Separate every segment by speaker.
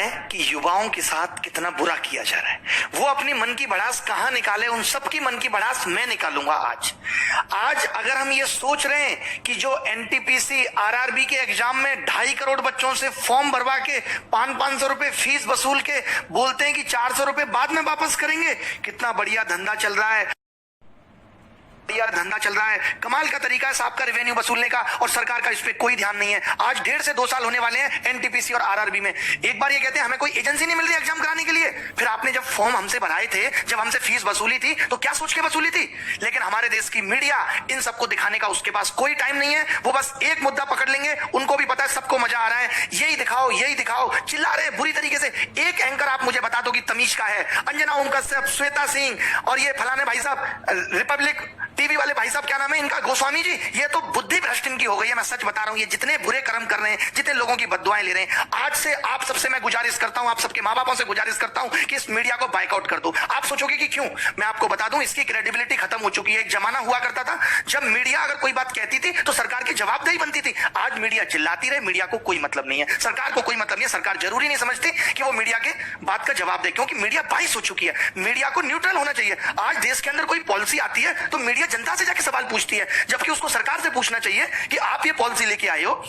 Speaker 1: है कि युवाओं के साथ कितना बुरा किया जा रहा है। वो अपनी मन की भड़ास कहां निकाले, उन सबकी मन की भड़ास मैं निकालूंगा आज अगर हम ये सोच रहे हैं कि जो एनटीपीसी आरआरबी के एग्जाम में 2.5 करोड़ बच्चों से फॉर्म भरवा के 500 रुपए फीस वसूल के बोलते हैं कि 400 रुपए बाद में वापस करेंगे, कितना बढ़िया धंधा चल रहा है, धंधा चल रहा है। कमाल का तरीका है साहब का रेवेन्यू वसूलने का, और सरकार का इस पे कोई ध्यान नहीं है। आज 1.5 से 2 साल होने वाले हैं एनटीपीसी और आरआरबी में। एक बार ये कहते हैं हमें कोई एजेंसी नहीं मिल रही एग्जाम कराने के लिए। फिर आपने जब फॉर्म हमसे भराए थे, जब हमसे फीस वसूली थी, तो क्या सोच के वसूली थी? लेकिन हमारे देश की मीडिया इन सबको दिखाने का उसके पास कोई टाइम नहीं है। वो बस एक मुद्दा पकड़ लेंगे, उनको भी पता है सबको मजा आ रहा है, यही दिखाओ, चिल्ला रहे बुरी तरीके से। एक एंकर आप मुझे बता दो कि तमीज का है, अंजना ओम कश्यप, श्वेता सिंह और ये फलाने भाई साहब रिपब्लिक टीवी वाले भाई साहब, क्या नाम है इनका, गोस्वामी जी, ये तो बुद्धि भ्रष्ट इनकी हो गई है। मैं सच बता रहा हूं, ये जितने बुरे कर्म कर रहे हैं, जितने लोगों की बद्दुआएं ले रहे हैं, आज से आप सबसे मैं गुजारिश करता हूं, आप सबके मां बापों से गुजारिश करता हूं कि इस मीडिया को बाइकआउट कर दो। आप सोचोगे कि क्यों? मैं आपको बता दूं, इसकी क्रेडिबिलिटी खत्म हो चुकी है। एक जमाना हुआ करता था जब मीडिया अगर कोई बात कहती थी तो सरकार की जवाबदेही बनती थी। आज मीडिया चिल्लाती रहे, मीडिया को कोई मतलब नहीं है, सरकार को कोई मतलब नहीं है। सरकार जरूरी नहीं समझती कि वो मीडिया के बात का जवाब दे, क्योंकि मीडिया बाइस हो चुकी है। मीडिया को न्यूट्रल होना चाहिए। आज देश के अंदर कोई पॉलिसी आती है तो मीडिया जनता से जाके सवाल पूछती है, जबकि उसको सरकार से पूछना चाहिए कि आप ये पॉलिसी लेके आए हो,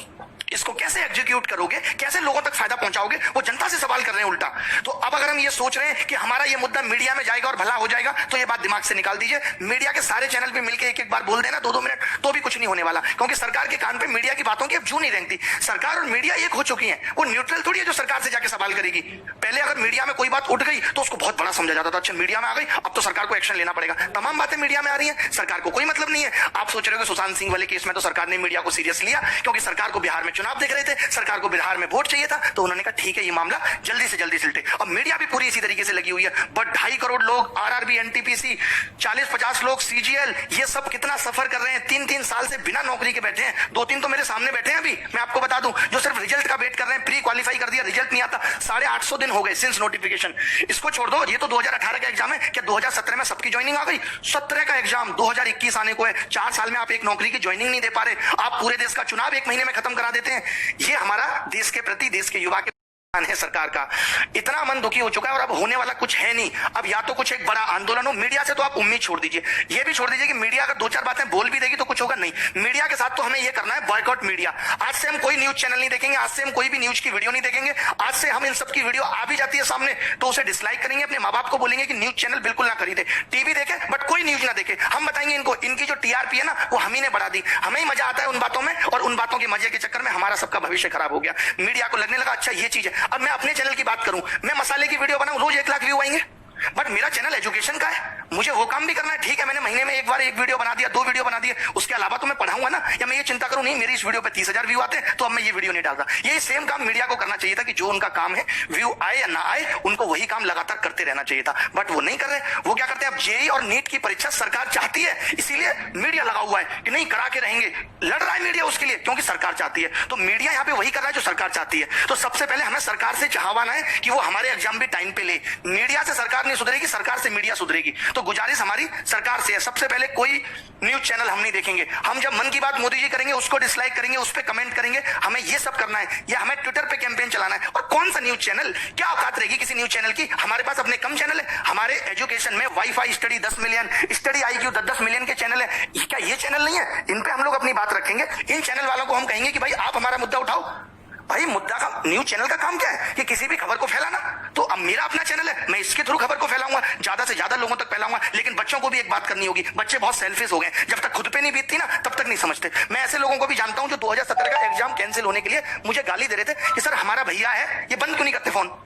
Speaker 1: इसको कैसे एग्जीक्यूट करोगे, कैसे लोगों तक फायदा पहुंचाओगे। वो जनता से सवाल कर रहे हैं उल्टा। तो अब अगर हम ये सोच रहे हैं कि हमारा ये मुद्दा मीडिया में जाएगा और भला हो जाएगा, तो ये बात दिमाग से निकाल दीजिए। मीडिया के सारे चैनल पे मिलकर एक बार बोल देना 2-2 मिनट, तो भी कुछ नहीं होने वाला, क्योंकि सरकार के कान पे मीडिया की बातों की अब जू नहीं रेंगती। सरकार और मीडिया एक हो चुकी है। वो न्यूट्रल थोड़ी है जो सरकार से जाके सवाल करेगी। पहले अगर मीडिया में कोई बात उठ गई तो उसको बहुत बड़ा समझा जाता था, अच्छा मीडिया में आ गई अब तो सरकार को एक्शन लेना पड़ेगा। तमाम बातें मीडिया में आ रही है, सरकार को कोई मतलब नहीं है। आप सोच रहे हो सुशांत सिंह वाले केस में तो सरकार ने मीडिया को सीरियस लिया, क्योंकि सरकार को बिहार में चुनाव देख रहे थे, सरकार को बिहार में वोट चाहिए था, तो उन्होंने कहा ठीक है ये मामला जल्दी से जल्दी सिलटे। और मीडिया भी पूरी इसी तरीके से लगी हुई है। बट 2.5 करोड़ लोग आरआरबी, एनटीपीसी, 40-50 लोग सीजीएल, ये सब कितना सफर कर रहे हैं। 3-3 साल से बिना नौकरी के बैठे हैं। 2-3 तो मेरे सामने बैठे हैं अभी, मैं आपको बता दूं, जो सिर्फ रिजल्ट का वेट कर रहे हैं। प्री क्वालिफाई कर दिया, रिजल्ट नहीं आता, 850 दिन हो गए सिंस नोटिफिकेशन। इसको छोड़ दो, ये तो 2018 का एग्जाम है। क्या 2017 में सबकी ज्वाइनिंग आ गई? 17 का एग्जाम 2021 आने को है। 4 साल में आप एक नौकरी की ज्वाइनिंग नहीं दे पा रहे। आप पूरे देश का चुनाव 1 महीने में खत्म करा देते हैं। ये हमारा देश के प्रति, देश के युवा के है सरकार का। इतना मन दुखी हो चुका है और अब होने वाला कुछ है नहीं। अब या तो कुछ एक बड़ा आंदोलन हो। मीडिया से तो आप उम्मीद छोड़ दीजिए, ये भी छोड़ दीजिए कि मीडिया अगर 2-4 बातें बोल भी देगी तो कुछ होगा नहीं। मीडिया के साथ तो हमें ये करना है, बॉयकॉट मीडिया। आज से हम कोई न्यूज चैनल नहीं देखेंगे, आज से हम कोई भी न्यूज की वीडियो नहीं देखेंगे। आज से हम इन सब की वीडियो आ भी जाती है सामने तो उसे डिसलाइक करेंगे, अपने माँ बाप को बोलेंगे कि न्यूज चैनल बिल्कुल ना खरीदे, टीवी देखे बट कोई न्यूज ना देखे। हम बताएंगे इनको, इनकी जो टीआरपी है ना वो हम ही ने बढ़ा दी। हमें ही मजा आता है उन बातों में, और उन बातों के मजे के चक्कर में हमारा सबका भविष्य खराब हो गया। मीडिया को लगने लगा अच्छा ये चीज है। अब मैं अपने चैनल बात करूं, मैं मसाले की वीडियो बनाऊं, रोज 1 लाख व्यू आएंगे, बट मेरा चैनल एजुकेशन का है, मुझे वो काम भी करना है। ठीक है, मैंने महीने में एक बार एक वीडियो बना दिया, 2 वीडियो बना दिए, उसके अलावा तो मैं पढ़ाऊंगा ना। या मैं ये चिंता करूं नहीं मेरी इस वीडियो पे 30,000 व्यू आते हैं तो अब मैं ये वीडियो नहीं डालता। यही सेम काम मीडिया को करना चाहिए था कि जो उनका काम है, व्यू आए या ना आए, उनको वही काम लगातार करते रहना चाहिए था। बट वो नहीं कर रहे। वो क्या करते हैं, अब जेईई और नीट की परीक्षा सरकार चाहती है, इसीलिए मीडिया लगा हुआ है कि नहीं करा के रहेंगे। लड़ रहा है मीडिया उसके लिए, क्योंकि सरकार चाहती है। तो मीडिया यहाँ पे वही कर रहा है जो सरकार चाहती है। तो सबसे पहले हमें सरकार से चाहवाना है कि वो हमारे एग्जाम भी टाइम पे ले। मीडिया से सरकार नहीं सुधरेगी, सरकार से मीडिया सुधरेगी। तो गुजारिश हमारी सरकार से है, सबसे पहले कोई न्यूज चैनल हम नहीं देखेंगे। हम जब मन की बात मोदी जी करेंगे उसको डिसलाइक करेंगे, उस पर कमेंट करेंगे। हमें ये सब करना है, या हमें ट्विटर पे कैंपेन चलाना है। और कौन सा न्यूज चैनल, क्या औकात रहेगी किसी न्यूज चैनल की? हमारे पास अपने कम चैनल है। हमारे एजुकेशन में wifi study 10 million, study IQ 10-10 million के चैनल है। क्या ये चैनल नहीं है? इन पे हम लोग अपनी बात रखेंगे। इन चैनल वालों को हम कहेंगे कि भाई आप हमारा मुद्दा उठाओ। भाई मुद्दा का, न्यूज चैनल का काम क्या है कि किसी भी खबर को फैलाना। तो अब मेरा अपना चैनल है, मैं इसके थ्रू खबर को फैलाऊंगा, ज्यादा से ज्यादा लोगों तक फैलाऊंगा। लेकिन बच्चों को भी एक बात करनी होगी, बच्चे बहुत सेल्फिश हो गए। जब तक खुद पे नहीं बीतती ना तब तक नहीं समझते। मैं ऐसे लोगों को भी जानता हूं जो 2017 का एग्जाम कैंसिल होने के लिए मुझे गाली दे रहे थे कि सर हमारा भैया है, ये बंद क्यों नहीं करते फोन?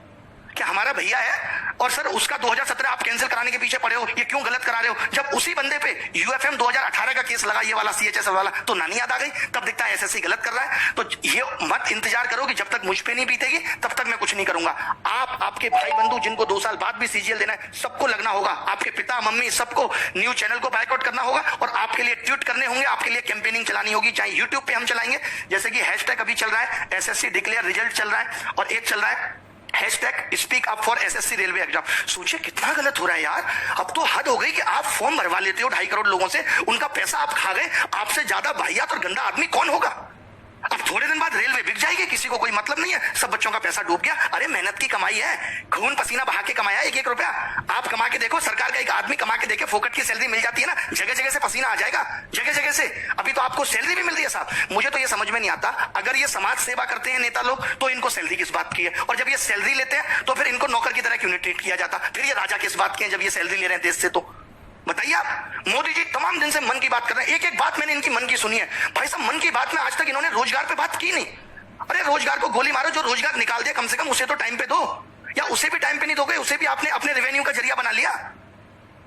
Speaker 1: क्या हमारा भैया है और सर उसका 2017 आप कैंसिल कराने के पीछे पड़े हो, ये क्यों गलत करा रहे हो? जब उसी बंदे पे UFM 2018 का केस लगा, ये वाला CHS वाला, तो नानी याद आ गई। तब दिखता है SSC गलत कर रहा है। तो ये मत इंतजार करो कि जब तक मुझ पे नहीं बीतेगी तब तक मैं कुछ नहीं करूंगा। आप, आपके भाई बंधु जिनको 2 साल बाद भी CGL देना है, सबको लगना होगा। आपके पिता मम्मी सबको न्यूज चैनल को बायकॉट करना होगा और आपके लिए ट्वीट करने होंगे, आपके लिए कैंपेनिंग चलानी होगी। चाहे यूट्यूब पे हम चलाएंगे, जैसे कि हैशटैग अभी चल रहा है SSC डिक्लेयर रिजल्ट चल रहा है, और एक चल रहा है hashtag speak up for SSC railway exam. सोचिए कितना गलत हो रहा है यार। अब तो हद हो गई कि आप फॉर्म भरवा लेते हो 2.5 करोड़ लोगों से, उनका पैसा आप खा गए। आपसे ज्यादा वाहियात और गंदा आदमी कौन होगा? अब थोड़े दिन बाद रेलवे बिक जाएगी, किसी को कोई मतलब नहीं है, सब बच्चों का पैसा डूब गया। अरे मेहनत की कमाई है, खून पसीना बहा के कमाया एक एक रुपया। आप कमा के देखो, सरकार का एक आदमी कमा के देखे, फोकट की सैलरी मिल जाती है ना, जगह जगह से पसीना आ जाएगा, जगह जगह से। अभी तो आपको सैलरी भी मिल रही है साहब। मुझे तो ये समझ में नहीं आता, अगर ये समाज सेवा करते हैं नेता लोग तो इनको सैलरी किस बात की है, और जब ये सैलरी लेते हैं तो फिर इनको नौकर की तरह क्यों नहीं ट्रीट किया जाता? फिर ये राजा किस बात के हैं जब ये सैलरी ले रहे हैं देश से? तो बताइए आप। मोदी जी तमाम दिन से मन की बात कर रहे हैं, एक एक बात मैंने इनकी मन की सुनी है। भाई साहब मन की बात में आज तक इन्होंने रोजगार पे बात की नहीं। अरे रोजगार को गोली मारो, जो रोजगार निकाल दिया कम से कम उसे तो टाइम पे दो, या उसे भी टाइम पे नहीं दोगे, उसे भी आपने अपने रेवेन्यू का जरिया बना लिया।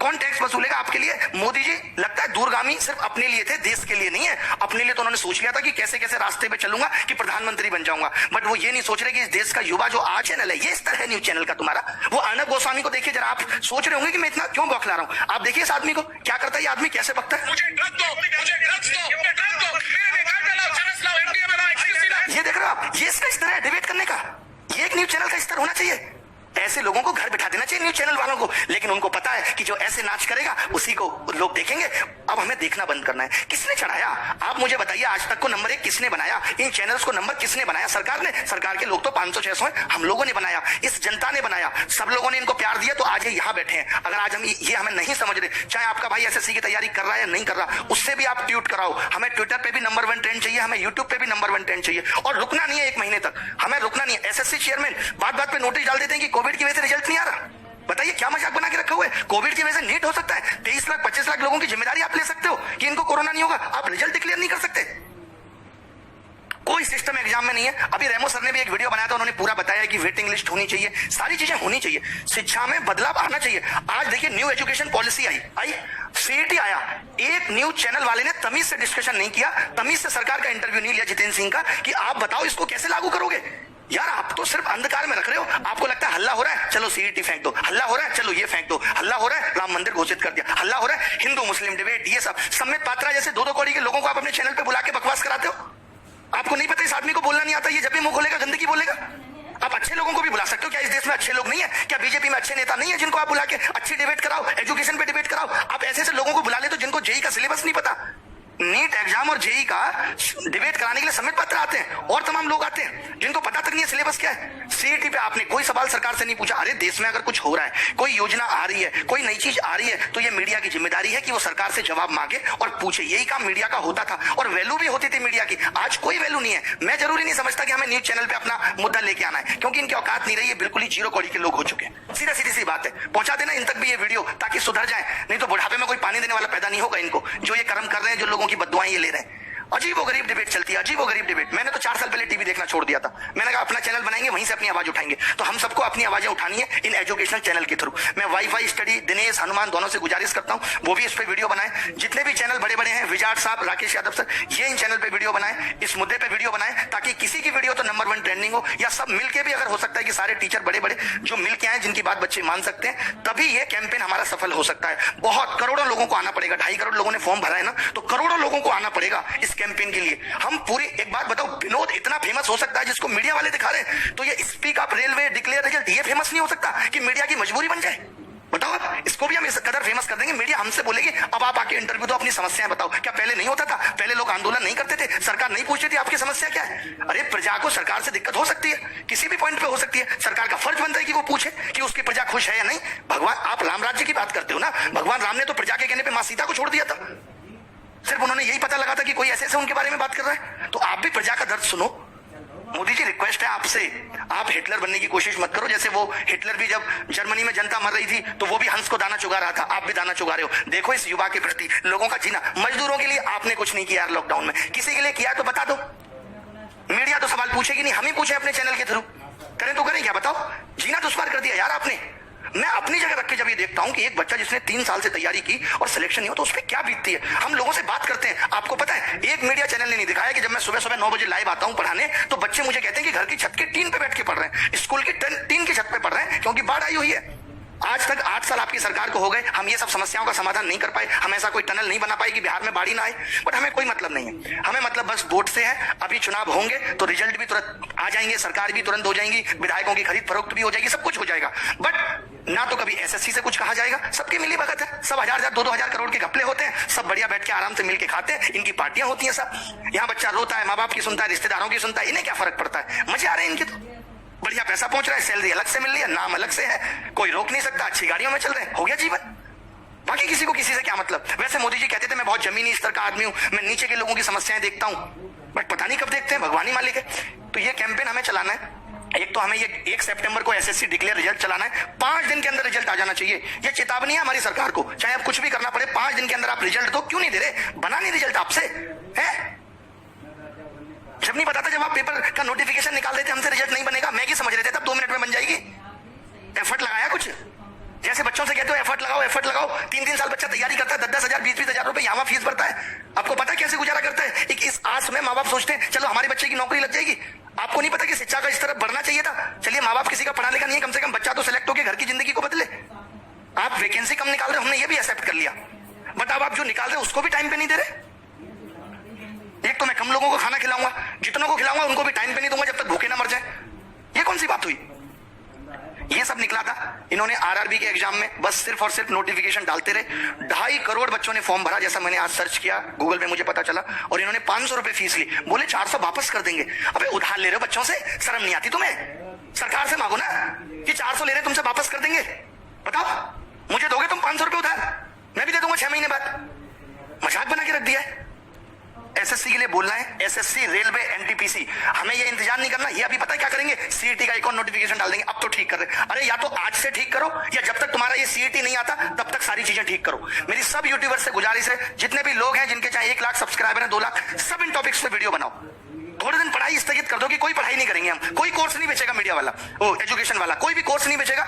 Speaker 1: कौन टैक्स वसूलेगा आपके लिए? मोदी जी लगता है दूरगामी सिर्फ अपने लिए थे, देश के लिए नहीं है। अपने लिए तो उन्होंने सोच लिया था कि कैसे कैसे रास्ते पे चलूंगा कि प्रधानमंत्री बन जाऊंगा, बट वो ये नहीं सोच रहे कि इस देश का युवा जो आज चैनल है, ये इस तरह है न्यूज चैनल का तुम्हारा। वो अर्णब गोस्वामी को देखिए जरा, आप सोच रहे होंगे कि मैं इतना क्यों बौखला रहा हूं। आप देखिए इस आदमी को क्या करता है, ये आदमी कैसे बकता है। ये देख रहे हो आप, ये इसका स्तर है डिबेट करने का। ये एक न्यूज चैनल का स्तर होना चाहिए। ऐसे लोगों को घर बिठा देना चाहिए न्यूज चैनल वालों को, लेकिन उनको पता है कि जो ऐसे नाच करेगा उसी को लोग देखेंगे। अब हमें देखना बंद करना है। किसने चढ़ाया? आप मुझे बताइए, आज तक को नंबर 1 किसने बनाया? इन चैनल्स को नंबर किसने बनाया? सरकार ने। सरकार के लोग तो 500-600 हैं, हम लोगों ने बनाया, इस जनता ने बनाया, सब लोगों ने इनको प्यार दिया तो आज ये यहाँ बैठे हैं। अगर आज हम ये हमें नहीं समझ रहे, चाहे आपका भाई एसएससी की तैयारी कर रहा है या नहीं कर रहा, उससे भी आप ट्वीट कराओ। हमें ट्विटर पे भी नंबर 1 ट्रेंड चाहिए, हमें यूट्यूब पे भी नंबर 1 ट्रेंड चाहिए, और रुकना नहीं है 1 महीने तक, हमें रुकना नहीं है। एसएससी चेयरमैन बात बात पे नोटिस डाल देते हैं कि कोविड की वजह से रिजल्ट नहीं आ रहा। बताइए क्या मजाक बना के रखा हुआ है? कोविड की वजह से नीट हो सकता है, 23 लाख 25 लाख लोगों की जिम्मेदारी आप ले सकते हो कि इनको कोरोना नहीं होगा, आप रिजल्ट डिक्लेयर नहीं कर सकते। कोई सिस्टम एग्जाम में नहीं है। अभी रेमो सर ने भी एक वीडियो बनाया था, उन्होंने पूरा बताया कि वेटिंग लिस्ट होनी चाहिए, सारी चीजें होनी चाहिए, शिक्षा में बदलाव आना चाहिए। आज देखिए न्यू एजुकेशन पॉलिसी आई, सीईटी आया, एक न्यूज चैनल वाले ने तमीज से डिस्कशन नहीं किया, तमीज से सरकार का इंटरव्यू नहीं लिया जितेंद्र सिंह का कि आप बताओ इसको कैसे लागू करोगे। यार आप तो सिर्फ अंधकार में रख रहे हो। आपको लगता है हल्ला हो रहा है, चलो सीईटी फेंक दो, हल्ला हो रहा है, चलो ये फेंक दो, हल्ला हो रहा है, राम मंदिर घोषित कर दिया, हल्ला हो रहा है, हिंदू मुस्लिम डिबेट, ये सब। सम्मित पात्रा जैसे 2-2 कौड़ी के लोगों को आप अपने चैनल पे बुला के बकवास कराते हो। आपको नहीं पता इस आदमी को बोलना नहीं आता, ये जब भी मुंह खोलेगा गंदगी बोलेगा। आप अच्छे लोगों को भी बुला सकते हो, क्या इस देश में अच्छे लोग नहीं है? क्या बीजेपी में अच्छे नेता नहीं है जिनको आप बुला के अच्छी डिबेट कराओ, एजुकेशन पे डिबेट कराओ? आप ऐसे ऐसे लोगों को बुला ले तो जिनको जेई का सिलेबस नहीं पता, नीट एग्जाम और जेई का डिबेट कराने के लिए सम्मित पात्र आते हैं, और तमाम लोग आते हैं जिनको पता तक नहीं है सिलेबस क्या है। सीईटी पे आपने कोई सवाल सरकार से नहीं पूछा। अरे देश में अगर कुछ हो रहा है, कोई योजना आ रही है, कोई नई चीज आ रही है, तो ये मीडिया की जिम्मेदारी है कि वो सरकार से जवाब मांगे और पूछे। यही काम मीडिया का होता था, और वैल्यू भी होती थी मीडिया की। आज कोई वैल्यू नहीं है। मैं जरूरी नहीं समझता कि हमें न्यूज चैनल पे अपना मुद्दा लेके आना है, क्योंकि इनकी औकात नहीं रही है, बिल्कुल ही 0 कौड़ी के लोग हो चुके हैं। सीधा सीधी सी बात है, पहुंचा देना इन तक भी ये वीडियो ताकि सुधर जाए, नहीं तो बुढ़ापे में कोई पानी देने वाला पैदा नहीं होगा इनको, जो ये कर्म कर रहे हैं, जो लोगों की बद्दुआएं ये ले रहे हैं। अजीब व गरीब डिबेट चलती है, अजीब व गरीब डिबेट। मैंने तो 4 साल पहले टीवी देखना छोड़ दिया था। मैंने कहा अपना चैनल बनाएंगे, वहीं से अपनी आवाज उठाएंगे। तो हम सबको अपनी आवाजें उठानी है इन एजुकेशनल चैनल के थ्रू। मैं वाईफाई स्टडी दिनेश हनुमान दोनों से गुजारिश करता हूं, वो भी इस पे वीडियो बनाए। जितने भी चैनल बड़े बड़े हैं, विजाट साहब, राकेश यादव सर, ये इन चैनल पे वीडियो बनाए, इस मुद्दे पे वीडियो बनाए, ताकि किसी की वीडियो तो नंबर 1 ट्रेंडिंग हो, या सब मिलके भी, अगर हो सकता है कि सारे टीचर बड़े बड़े जो मिलके आए, जिनकी बात बच्चे मान सकते हैं, तभी ये कैंपेन हमारा सफल हो सकता है। बहुत करोड़ों लोगों को आना पड़ेगा, 2.5 करोड़ लोगों ने फॉर्म भरा है ना, तो करोड़ों लोगों को आना पड़ेगा इस कैंपेन के लिए। हम पूरी, एक बात बताओ, विनोद इतना फेमस हो सकता है जिसको मीडिया वाले दिखा रहे हैं, तो ये speak up railway declare result ये फेमस नहीं हो सकता कि मीडिया की मजबूरी बन जाए? बताओ आप, इसको भी हम इस कदर फेमस कर देंगे, मीडिया हमसे बोलेगी अब आप आके इंटरव्यू दो, अपनी समस्याएं बताओ। क्या पहले नहीं होता था? पहले लोग आंदोलन नहीं करते थे, सरकार नहीं पूछती थी आपकी समस्या क्या है? अरे प्रजा को सरकार से दिक्कत हो सकती है, किसी भी पॉइंट पे हो सकती है, सरकार का फर्ज बनता है कि वो पूछे कि उसकी प्रजा खुश है या नहीं। भगवान, आप राम राज्य की बात करते हो ना, भगवान राम ने तो प्रजा के कहने पर मां सीता को छोड़ दिया था। सिर्फ उन्होंने यही पता लगा था कि कोई ऐसे ऐसे उनके बारे में बात कर रहा है। तो आप भी प्रजा का दर्द सुनो। मोदी जी रिक्वेस्ट है आपसे, आप हिटलर बनने की कोशिश मत करो। जैसे वो हिटलर भी जब जर्मनी में जनता मर रही थी तो वो भी हंस को दाना चुगा रहा था, आप भी दाना चुगा रहे हो। देखो इस युवा के प्रति, लोगों का जीना। मजदूरों के लिए आपने कुछ नहीं किया यार लॉकडाउन में, किसी के लिए किया तो बता दो। मीडिया तो सवाल पूछेगी नहीं, हम ही पूछे अपने चैनल के थ्रू। करें तो करें क्या, बताओ। जीना दुश्वार कर दिया यार आपने। मैं अपनी जगह रख के जब ये देखता हूं कि एक बच्चा जिसने 3 साल से तैयारी की और सिलेक्शन नहीं हो, तो उस पर क्या बीतती है। हम लोगों से बात करते हैं, आपको पता है एक मीडिया चैनल ने नहीं दिखाया कि जब मैं सुबह सुबह 9 बजे लाइव आता हूं पढ़ाने, तो बच्चे मुझे कहते हैं कि घर की छत के टीन पे बैठ के पढ़ रहे हैं, स्कूल की टीन की छत पे पढ़ रहे हैं, क्योंकि बाढ़ आई हुई है। आज तक 8 साल आपकी सरकार को हो गए, हम ये सब समस्याओं का समाधान नहीं कर पाए, हम ऐसा कोई टनल नहीं बना पाए कि बिहार में बाढ़ ही ना आए। बट हमें कोई मतलब नहीं है, हमें मतलब बस वोट से है। अभी चुनाव होंगे तो रिजल्ट भी तुरंत आ जाएंगे, सरकार भी तुरंत हो जाएंगी, विधायकों की खरीद फरोख्त भी हो जाएगी, सब कुछ हो जाएगा। बट ना तो कभी एसएससी से कुछ कहा जाएगा, सबके मिली भगत है, सब हजार हजार 2-2 हजार करोड़ के घपले होते हैं, सब बढ़िया बैठ के आराम से मिलके खाते हैं, इनकी पार्टियां होती हैं सब। यहाँ बच्चा रोता है, माँ बाप की सुनता है, रिश्तेदारों की सुनता है, इन्हें क्या फर्क पड़ता है, मजे आ रहे हैं इनके तो, बढ़िया पैसा पहुंच रहा है, सैलरी अलग से मिल रही है, नाम अलग से है, कोई रोक नहीं सकता, अच्छी गाड़ियों में चल रहे हैं, हो गया जीवन। बाकी किसी को किसी से क्या मतलब। वैसे मोदी जी कहते थे मैं बहुत जमीनी स्तर का आदमी हूं, मैं नीचे के लोगों की समस्याएं देखता हूं, बट पता नहीं कब देखते हैं, भगवान ही मालिक है। तो ये कैंपेन हमें चलाना है। एक तो हमें ये 1 सितंबर को एसएससी डिक्लेयर रिजल्ट चलाना है, 5 दिन के अंदर रिजल्ट आ जाना चाहिए। ये चेतावनी है हमारी सरकार को, चाहे अब कुछ भी करना पड़े, 5 दिन के अंदर आप रिजल्ट दो। क्यों नहीं दे रहे, बना नहीं रिजल्ट आपसे है। जब नहीं पता था, जब आप पेपर का नोटिफिकेशन निकाल देते हमसे रिजल्ट नहीं बनेगा, मैगी समझ रहे थे, तब 2 मिनट में बन जाएगी। एफर्ट लगाया कुछ, जैसे बच्चों से कहते हो एफर्ट लगाओ एफर्ट लगाओ, 3-3 साल बच्चा तैयारी करता है, 10-10 हजार 20-20 हजार रुपए यहाँ फीस भरता है। आपको पता है कैसे गुजारा करता है, एक इस आस में माँ बाप सोचते हैं चलो हमारे बच्चे की नौकरी लग जाएगी। आपको नहीं पता कि शिक्षा का इस तरफ बढ़ना चाहिए था। चलिए माँ बाप किसी का पढ़ा लिखा नहीं है, कम से कम बच्चा तो सिलेक्ट होकर घर की जिंदगी को बदले। आप वैकेंसी कम निकाल रहे, हमने ये भी एक्सेप्ट कर लिया, बट अब आप जो निकाल रहे उसको भी टाइम पे नहीं दे रहे। एक तो मैं कम लोगों को खाना खिलाऊंगा, जितनों को खिलाऊंगा उनको भी टाइम पे नहीं दूंगा जब तक भूखे ना मर जाए। ये कौन सी बात हुई। ये सब निकला था इन्होंने आरआरबी के एग्जाम में, बस सिर्फ और सिर्फ नोटिफिकेशन डालते रहे। 2.5 करोड़ बच्चों ने फॉर्म भरा, जैसा मैंने आज सर्च किया गूगल पे मुझे पता चला, और इन्होंने 500 रुपए फीस ली, बोले 400 वापस कर देंगे। अबे उधार ले रहे हो बच्चों से, शर्म नहीं आती तुम्हें। सरकार से मांगो ना कि 400 ले रहे तुमसे वापस कर देंगे, बताओ मुझे दोगे तुम 500 रुपए उधार, मैं भी दे दूंगा 6 महीने बाद। मजाक बना के रख दिया है। एसएससी के लिए बोलना है, एसएससी रेलवे एनटीपीसी, हमें ये इंतजार नहीं करना। ये अभी पता है क्या करेंगे, सीईटी का एक और नोटिफिकेशन डाल देंगे। अब तो ठीक कर रहे, अरे या तो आज से ठीक करो, या जब तक तुम्हारा ये सीईटी नहीं आता तब तक सारी चीजें ठीक करो। मेरी सब यूट्यूबर से गुजारिश है, जितने भी लोग हैं जिनके चाहे 1 लाख सब्सक्राइबर है, 2 लाख, सब इन टॉपिक्स पे वीडियो बनाओ। थोड़े दिन पढ़ाई स्थगित कर दो कि कोई पढ़ाई नहीं करेंगे हम, कोई कोर्स नहीं बेचेगा मीडिया वाला, वो एजुकेशन वाला कोई भी कोर्स नहीं बेचेगा,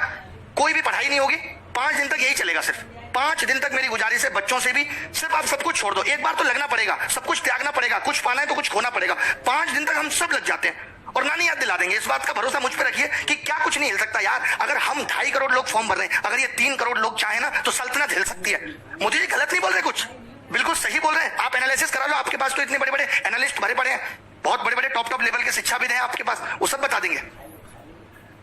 Speaker 1: कोई भी पढ़ाई नहीं होगी। 5 दिन तक यही चलेगा, सिर्फ 5 दिन तक मेरी गुजारिश है बच्चों से भी, सिर्फ आप सब कुछ छोड़ दो। एक बार तो लगना पड़ेगा, सब कुछ त्यागना पड़ेगा, कुछ पाना है तो कुछ खोना पड़ेगा। 5 दिन तक हम सब लग जाते हैं और नानी याद दिला देंगे। इस बात का भरोसा मुझ पर रखिए कि क्या कुछ नहीं हिल सकता यार। अगर हम 2.5 करोड़ लोग फॉर्म भर रहे हैं, अगर ये 3 करोड़ लोग चाहे ना तो सल्तनत हिल सकती है। मोदी जी गलत नहीं बोल रहे, कुछ बिल्कुल सही बोल रहे हैं। आप एनालिसिस करा लो, आपके पास तो इतने बड़े बड़े एनालिस्ट भरे पड़े हैं, बहुत बड़े बड़े टॉप लेवल के शिक्षा भी हैं आपके पास, वो सब बता देंगे।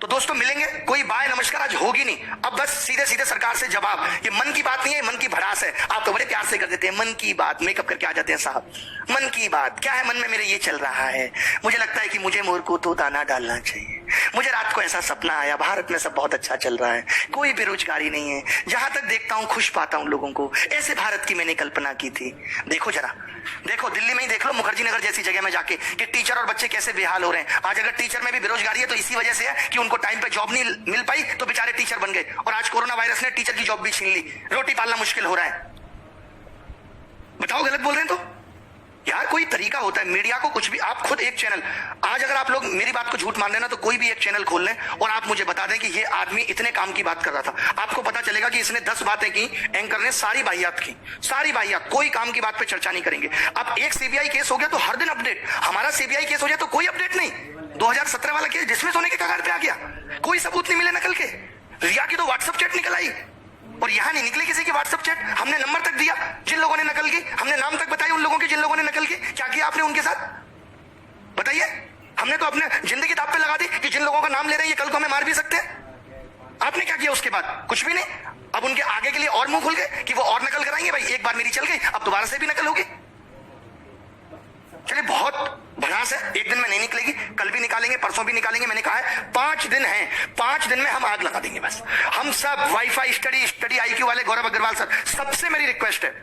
Speaker 1: तो दोस्तों मिलेंगे, कोई बाय नमस्कार आज होगी नहीं, अब बस सीधे सीधे सरकार से जवाब। ये मन की बात नहीं है, मन की भड़ास है। आप तो बड़े प्यार से कर देते हैं मन की बात, मेकअप करके आ जाते हैं साहब। मन की बात क्या है, मन में मेरे ये चल रहा है, मुझे लगता है कि मुझे मोर को तो दाना डालना चाहिए। मुझे रात को ऐसा सपना आया, भारत में सब बहुत अच्छा चल रहा है, कोई बेरोजगारी नहीं है, जहां तक देखता हूं खुश पाता हूं लोगों को। ऐसे भारत की मैंने कल्पना की थी। देखो जरा, देखो दिल्ली में ही देख लो, मुखर्जी नगर जैसी जगह में जाके कि टीचर और बच्चे कैसे बेहाल हो रहे हैं। आज अगर टीचर में भी बेरोजगारी है तो इसी वजह से है कि उनको टाइम पे जॉब नहीं मिल पाई, तो बेचारे टीचर बन गए। और आज कोरोना वायरस ने टीचर की जॉब भी छीन ली, रोटी पालना मुश्किल हो रहा है। बताओ गलत बोल रहे हैं तो यार, कोई तरीका होता है। मीडिया को कुछ भी, आप खुद एक चैनल, आज अगर आप लोग मेरी बात को झूठ मान लेना तो कोई भी एक चैनल खोल लें और आप मुझे बता दें कि ये आदमी इतने काम की बात कर रहा था, आपको पता चलेगा कि इसने 10 बातें की, एंकर ने सारी बाहियात की, सारी बाहियात, कोई काम की बात पे चर्चा नहीं करेंगे। अब एक सीबीआई केस हो गया तो हर दिन अपडेट, हमारा सीबीआई केस हो जाए तो कोई अपडेट नहीं। 2017 वाला केस डिसमिस होने के कगार पे आ गया, कोई सबूत नहीं मिले नकल के। रिया की तो व्हाट्सएप चैट निकल आई और यहां नहीं निकली किसी की व्हाट्सएप चैट। हमने नंबर तक दिया जिन लोगों ने नकल की, हमने नाम तक बताई उन लोगों के जिन लोगों ने नकल की। क्या किया आपने उनके साथ बताइए। हमने तो अपने जिंदगी दांव पे लगा दी कि जिन लोगों का नाम ले रहे हैं ये कल को हमें मार भी सकते हैं। आपने क्या किया उसके बाद, कुछ भी नहीं। अब उनके आगे के लिए और मुंह खुल गए कि वो और नकल कराएंगे। भाई एक बार मेरी चल गई, अब दोबारा से भी नकल होगी। चलिए बहुत भड़ास है, एक दिन में नहीं निकलेगी, कल भी निकालेंगे, परसों भी निकालेंगे। मैंने कहा है 5 दिन है, 5 दिन में हम आग लगा देंगे बस। हम सब वाईफाई स्टडी आईक्यू वाले गौरव अग्रवाल सर, सबसे मेरी रिक्वेस्ट है,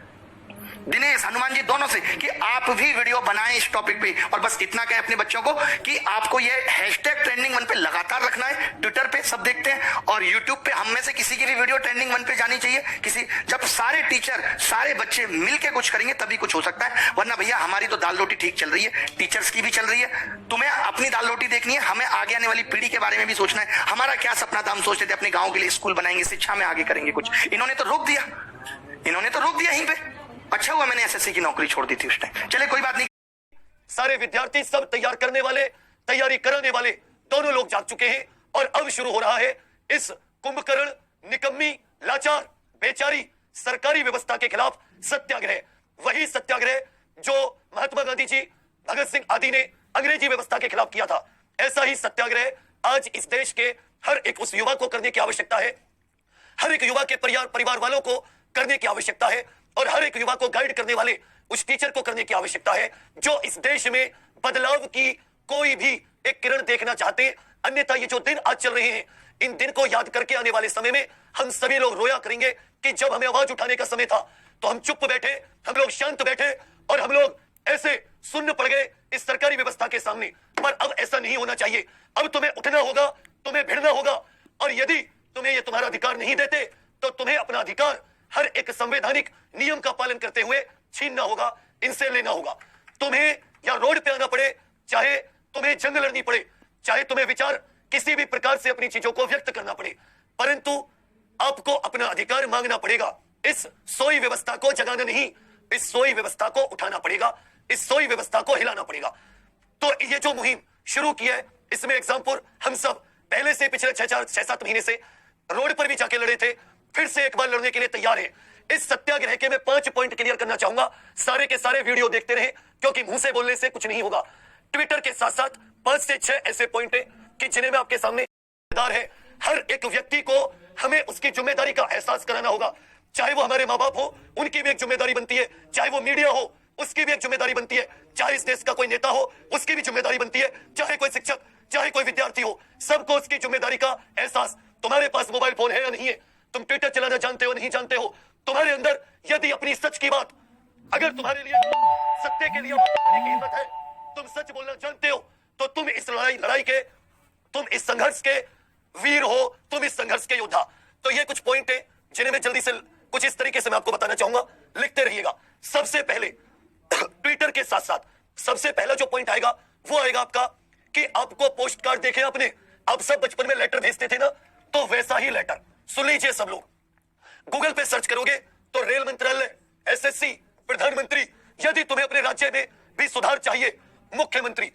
Speaker 1: दिनेश हनुमान जी दोनों से, कि आप भी वीडियो बनाएं इस टॉपिक पे। और बस इतना कहें अपने बच्चों को कि आपको ये हैशटैग ट्रेंडिंग 1 पे लगातार रखना है। ट्विटर पे सब देखते हैं और यूट्यूब पे हम में से किसी की भी वीडियो ट्रेंडिंग 1 पे जानी चाहिए। किसी, जब सारे टीचर सारे बच्चे मिलके कुछ करेंगे तभी कुछ हो सकता है, वरना भैया हमारी तो दाल रोटी ठीक चल रही है, टीचर्स की भी चल रही है। तुम्हें अपनी दाल रोटी देखनी है, हमें आगे आने वाली पीढ़ी के बारे में भी सोचना है। हमारा क्या सपना था, हम सोचते थे अपने गाँव के लिए स्कूल बनाएंगे, शिक्षा में आगे करेंगे कुछ। इन्होंने तो रोक दिया, इन्होंने तो रोक दिया यहीं पे। अच्छा हुआ मैंने एसएससी की नौकरी छोड़ दी थी उस टाइम। चले कोई बात नहीं।
Speaker 2: सारे विद्यार्थी, सब तैयार करने वाले, तैयारी कराने वाले दोनों लोग जाग चुके हैं और अब शुरू हो रहा है इस कुंभकर्ण, निकम्मी, लाचार, बेचारी सरकारी व्यवस्था के खिलाफ सत्याग्रह। वही सत्याग्रह जो महात्मा गांधी जी, भगत सिंह आदि ने अंग्रेजी व्यवस्था के खिलाफ किया था। ऐसा ही सत्याग्रह आज इस देश के हर एक उस युवा को करने की आवश्यकता है हर एक युवा के परिवार वालों को करने की आवश्यकता है और हर एक युवा को गाइड करने वाले उस टीचर को करने की आवश्यकता है जो इस देश में बदलाव की कोई भी एक किरण देखना चाहते हैं। अन्यथा ये जो दिन आज चल रहे हैं, इन दिन को याद करके आने वाले समय में हम सभी लोग रोया करेंगे कि जब हमें आवाज उठाने का समय था तो हम चुप बैठे, हम लोग शांत बैठे और हम लोग ऐसे सुन्न पड़ गए इस सरकारी व्यवस्था के सामने। पर अब ऐसा नहीं होना चाहिए। अब तुम्हें उठना होगा, तुम्हें भिड़ना होगा और यदि तुम्हें ये तुम्हारा अधिकार नहीं देते तो तुम्हें अपना अधिकार हर एक संवैधानिक नियम का पालन करते हुए छीनना होगा, इनसे लेना होगा। तुम्हें या रोड पे आना पड़े, चाहे तुम्हें जंग लड़नी पड़े, चाहे तुम्हें विचार किसी भी प्रकार से अपनी चीजों को व्यक्त करना पड़े, परंतु आपको अपना अधिकार मांगना पड़ेगा। इस सोई व्यवस्था को जगाना नहीं, इस सोई व्यवस्था को उठाना पड़ेगा, इस सोई व्यवस्था को हिलाना पड़ेगा। तो ये जो मुहिम शुरू की है, इसमें एग्जाम्पल हम सब पहले से पिछले 6-7 महीने से रोड पर भी जाके लड़े थे, फिर से एक बार लड़ने के लिए तैयार है। इस सत्याग्रह के मैं 5 पॉइंट क्लियर करना चाहूंगा। सारे के सारे वीडियो देखते रहे क्योंकि मुंह से बोलने से कुछ नहीं होगा। ट्विटर के साथ साथ 5 से 6 ऐसे पॉइंट है कि जिन्हें मैं आपके सामने है। हर एक व्यक्ति को हमें उसकी जिम्मेदारी का एहसास कराना होगा। चाहे वो हमारे माँ बाप हो, उनकी भी एक जिम्मेदारी बनती है, चाहे वो मीडिया हो, उसकी भी एक जिम्मेदारी बनती है, चाहे इस देश का कोई नेता हो, उसकी भी जिम्मेदारी बनती है, चाहे कोई शिक्षक, चाहे कोई विद्यार्थी हो, सबको उसकी जिम्मेदारी का एहसास। तुम्हारे पास मोबाइल फोन है या नहीं है, तुम ट्विटर चलाना जानते हो नहीं जानते हो, तुम्हारे अंदर यदि अपनी सच की बात, अगर तुम्हारे लिए सत्य के लिए बोलने की हिम्मत है, तुम सच बोलना जानते हो, तो तुम इस लड़ाई के, तुम इस संघर्ष के वीर हो, तुम इस संघर्ष के योद्धा। तो ये कुछ पॉइंट है जिन्हें मैं जल्दी से कुछ इस तरीके से मैं आपको बताना चाहूंगा, लिखते रहिएगा। सबसे पहले ट्विटर के साथ साथ सबसे पहला जो पॉइंट आएगा वो आएगा आपका कि आपको पोस्ट कार्ड देखे आपने, आप सब बचपन में लेटर भेजते थे ना, तो वैसा ही लेटर सुन लीजिए सब लोग। गूगल पे सर्च करोगे तो रेल मंत्रालय, एसएससी, प्रधानमंत्री, यदि तुम्हें अपने राज्य में भी सुधार चाहिए, मुख्यमंत्री,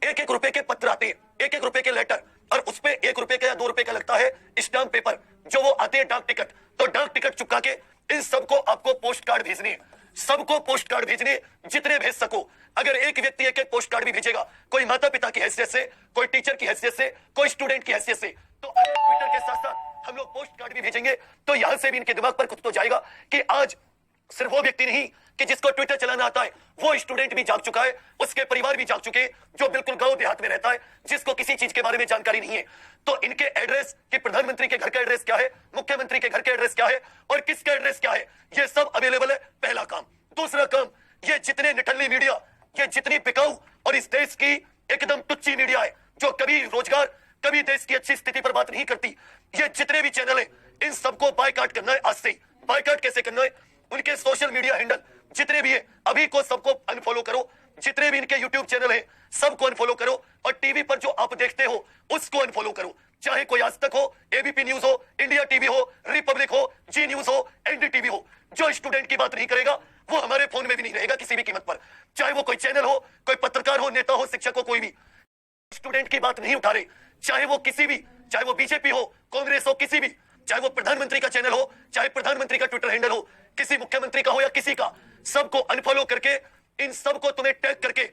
Speaker 2: 1-1 रुपए के पत्र आते हैं, 1-1 रुपए के लेटर, और उस पे 1 रुपए का या 2 रुपए का लगता है स्टाम्प पेपर, जो वो आते हैं डाक टिकट। तो डाक टिकट चुपका के इन सबको आपको पोस्ट कार्ड भेजने हैं, सबको पोस्ट कार्ड भेजने, जितने भेज सको। अगर एक व्यक्ति 1-1 पोस्ट कार्ड भी भेजेगा, कोई माता पिता की हैसियत से, कोई टीचर की हैसियत से, कोई स्टूडेंट की हैसियत से, तो अगर ट्विटर के साथ साथ हम लोग पोस्ट कार्ड भी भेजेंगे तो यहां से भी इनके दिमाग पर कुछ तो जाएगा कि आज सिर्फ वो व्यक्ति नहीं कि जिसको ट्विटर चलाना आता है, वो स्टूडेंट भी जाग चुका है, उसके परिवार भी जाग चुके हैं, जो बिल्कुल गांव देहात में रहता है, जिसको किसी चीज के बारे में जानकारी नहीं है। तो इनके एड्रेस कि प्रधानमंत्री के घर का एड्रेस क्या है, मुख्यमंत्री के घर का एड्रेस क्या है और किसका एड्रेस क्या है, ये सब अवेलेबल है। पहला काम। दूसरा काम, ये जितने निठल्ली मीडिया, ये जितनी बिकाऊ और इस देश की एकदम टुच्ची मीडिया है, जो कभी रोजगार, कभी देश की अच्छी स्थिति पर बात नहीं करती, ये जितने भी चैनल है, इन सबको बायकॉट करना है आज से ही। बायकॉट कैसे करना है? उनके सोशल मीडिया हैंडल जितने भी है, अभी को सबको अनफॉलो करो। जितने भी इनके यूट्यूब चैनल है, सबको अनफॉलो करो, और टीवी पर जो आप देखते हो उसको अनफॉलो करो। चाहे कोई आज तक हो, एबीपी न्यूज हो, इंडिया टीवी हो, रिपब्लिक हो, जी न्यूज हो, एनडीटीवी हो, जो स्टूडेंट की बात नहीं करेगा वो हमारे फोन में भी नहीं रहेगा किसी भी कीमत पर। चाहे वो कोई चैनल हो, कोई पत्रकार हो, नेता हो, शिक्षक हो, कोई भी स्टूडेंट की बात नहीं उठा रहे, चाहे वो किसी भी, चाहे वो बीजेपी हो, कांग्रेस हो, किसी भी, चाहे वो प्रधानमंत्री का चैनल हो, चाहे प्रधानमंत्री का ट्विटर हैंडल हो, किसी मुख्यमंत्री का हो या किसी का, सबको अनफॉलो करके, इन सबको तुम्हें टैग करके,